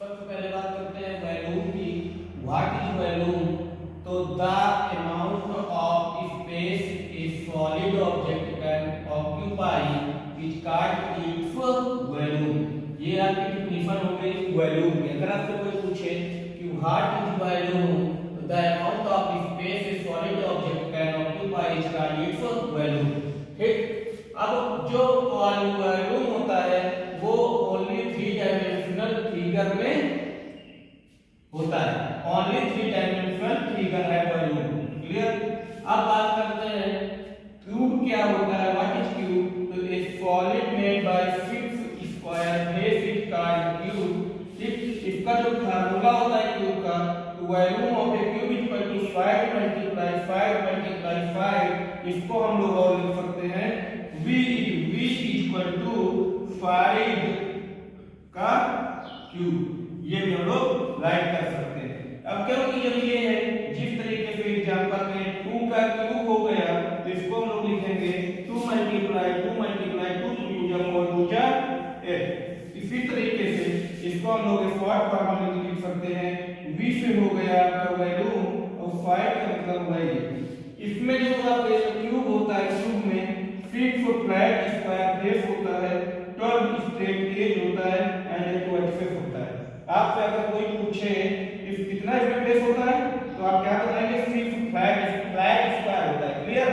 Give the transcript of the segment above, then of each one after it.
सबसे पहले बात करते हैं वॉल्यूम की। What is volume? तो the amount of space a solid object can occupy is called its volume. ये आपकी डेफिनेशन हो गई वॉल्यूम की। अगर आपसे कोई पूछे कि व्हाट इज वॉल्यूम, तो the amount of space a solid object can occupy is called its volume. ठीक, अब जो वॉल्यूम होता है वो ओनली 3 डायमेंशनल फिगर में होता है। ओनली 3 डायमेंशनल फिगर है वॉल्यूम। क्लियर? अब बात करते हैं क्यूब क्या होता है। What is cube? तो a solid made by 6 square face is called cube. इसका जो फार्मूला होता है क्यूब का, तो volume of a cube is equal to 5 × 5 × 5। इसको हम लोग और लिख सकते हैं v इज इक्वल टू 5 का क्यूब। ये भी हम लोग राइट कर सकते हैं। अब क्योंकि जब ये है जिस तरीके से एग्जांपल में 2 का क्यूब हो गया, तो इसको हम लोग लिखेंगे 2 × 2 × 8। इसी तरीके से इसको हम लोग शॉर्ट फॉर्म में लिख सकते हैं v से हो गया आपका वॉल्यूम और 5 का मतलब वही। इसमें जो आपका क्यूब होता है, क्यूब में 6 फ्लैट स्क्वायर फेस होता है, 12 स्ट्रेट एज होता है एंड 8 वर्टिसेस होता है। आपसे अगर कोई पूछे इस कितना फेस होता है, तो आप क्या बताएंगे? 6 फ्लैट स्क्वायर होता है। क्लियर?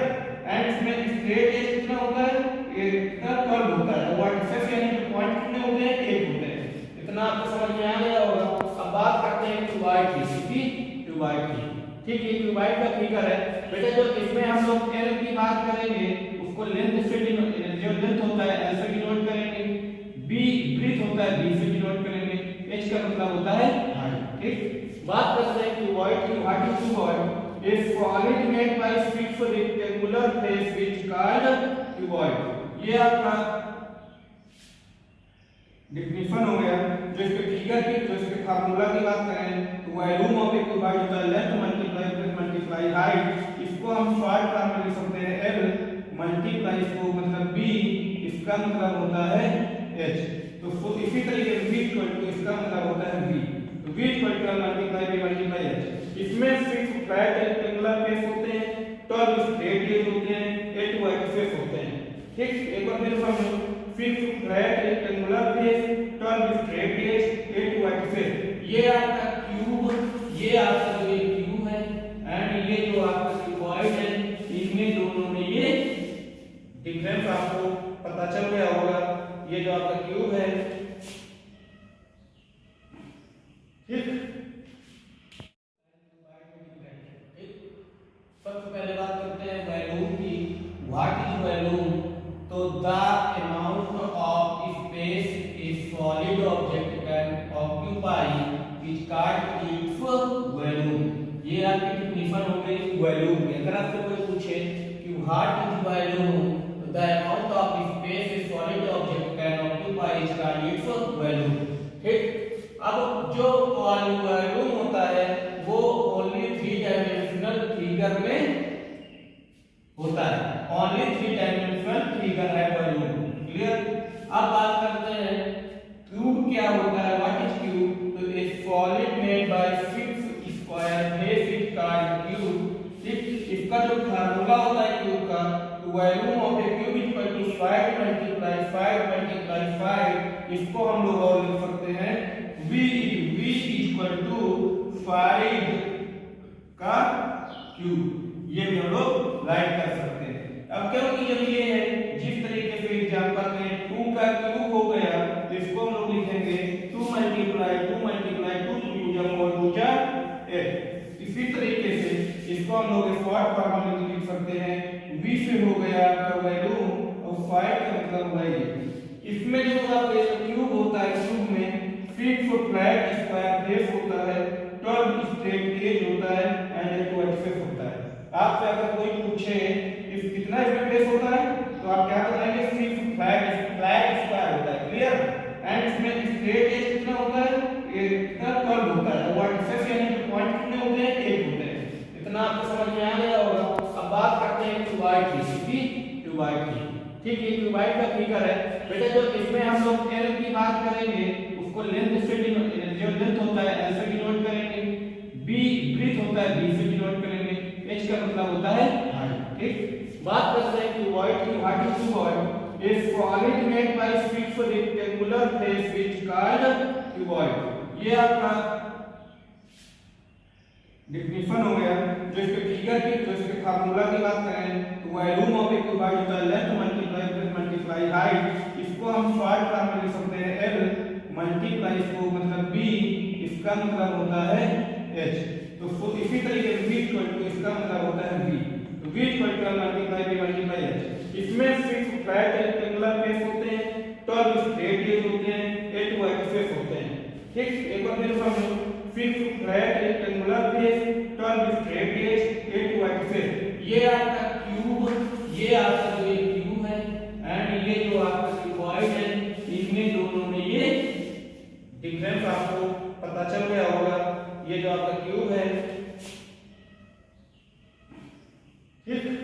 एंड इसमें स्ट्रेट एज कितना होता है? ये कितना 12 होता है। वर्टिसेस यानी कि पॉइंट कितने होते हैं? 8 होते हैं। इतना आपको समझ में आ गया होगा। अब बात करते हैं क्यूबाइड की। क्यूबाइड की, ठीक है, क्यूबाइड का फिगर है बेटा। जो इसमें हम लोग एल की बात करेंगे उसको लेंथ से जो लेंथ होता है एल से डिनोट करेंगे, बी ब्रीथ होता है बी से डिनोट करेंगे, एच का मतलब होता है हाइट। ठीक, बात करते हैं क्यूबॉइड की। What is cuboid? A solid made by 6 rectangular face which called cuboid. ये आपका डेफिनेशन हो गया। जो इसके फिगर की, जो इसके फार्मूला की बात करें, तो वॉल्यूम ऑफ ए क्यूबॉइड होता है लेंथ मल्टीप्लाई हाइट। इसको हम शॉर्ट फॉर्म में लिख सकते हैं एल मल्टीप्लाई इसको मतलब बी, इसका मतलब होता है एच। तो इसी तरीके से v इक्वल टू इसका मतलब होता है v, तो v equal to multiply b multiply h। इसमें 6 फ्लैट रेक्टेंगुलर फेस होते हैं, 12 स्ट्रेट एज होते हैं, 8 वर्टिसेस होते हैं। ठीक, एक बार फिर समझो, 6 flat rectangular face, 12 straight edge, 8 vertices. ये आपका क्यूब, ये आपका जो क्यूब है एंड ये जो आपका क्यूबॉइड है, इनमें दोनों में ये डिफरेंस आपको पता चल गया होगा। ये जो आपका क्यूब है, ठीक, सबसे पहले बात करते हैं वॉल्यूम की। What is volume? तो the amount of space a solid object can occupy is called its volume. ये आपकी डेफिनेशन हो गई वॉल्यूम की। अगर आपसे कोई पूछे कि व्हाट इज वॉल्यूम, तो the amount of space a solid object can occupy is called its volume. ठीक, अब जो वॉल्यूम होता है वो ओनली 3 डायमेंशनल फिगर में होता है। ओनली 3 डायमेंशनल फिगर है वॉल्यूम। क्लियर? अब बात करते हैं क्यूब क्या होता है। What is cube? तो a solid made by 6 square face is called cube. ठीक, इसका जो फार्मूला होता है क्यूब का, तो volume of a cube is equal to 5 × 5 × 5। इसको हम लोग और लिख सकते हैं v इज इक्वल टू 5 का क्यूब। ये भी हम लोग राइट कर सकते हैं। अब क्योंकि जब ये है जिस तरीके से एग्जांपल में 2 का क्यूब हो गया, तो इसको हम लोग लिखेंगे 2 × 2 × 8। इसी तरीके से इसको हम लोग शॉर्ट फॉर्म में लिख सकते हैं v से हो गया आपका वॉल्यूम और 5 का मतलब वही। इसमें जो आपका क्यूब होता है, क्यूब में 6 फ्लैट स्क्वायर फेस होता है, 12 स्ट्रेट एज होता है एंड 8 वर्टिसेस होता है। आपसे अगर कोई पूछे इस कितना फेस होता है, तो आप क्या बताएंगे? 6 फ्लैट स्क्वायर होता है। क्लियर? एंड इसमें स्ट्रेट एज कितना होता है? ये कितना 12 होता है। वर्टिसेस यानी कि पॉइंट कितने होते हैं? 8 होते हैं। इतना आपको समझ में आ गया होगा। अब बात करते हैं क्यूबॉइड की। क्यूबॉइड की, ठीक है, क्यूबॉइड का फिगर है बेटा। जो इसमें हम लोग एल की बात करेंगे उसको लेंथ से जो लेंथ होता है L से डिनोट करेंगे, B ब्रीथ होता है B से डिनोट करेंगे, H का मतलब होता है हाइट। ठीक, बात करते हैं क्यूबॉइड की। What is cuboid? A solid made by fix rectangular face which called cuboid. ये आपका डिफिनेशन हो गया। जो इसके फिगर की, जो इसके फार्मूला की बात करें तो वॉल्यूम ऑफ ए क्यूबॉइड होता है length multiply width multiply height. इसको हम शॉर्ट फॉर्म में लिख सकते हैं L मल्टीप्लाई इसको मतलब B, इसका मतलब होता है H। तो इसी तरीके से V इक्वल टू इसका मतलब होता है V, तो V equal to multiply B multiply H। इसमें 6 फ्लैट रेक्टेंगुलर फेस होते हैं, 12 स्ट्रेट एज होते हैं, 8 वाइड फेस होते हैं। ठीक, एक बार फिर समझो, 6 flat rectangular face, 12 straight edge, 8 wide face. ये आपका क्यूब, ये आपका जो ये क्यूब है एंड ये जो आपका क्यूबॉइड है, इनमें दोनों में ये डिफरेंस आपको पता चल गया होगा। ये जो आपका क्यूब है, ठीक,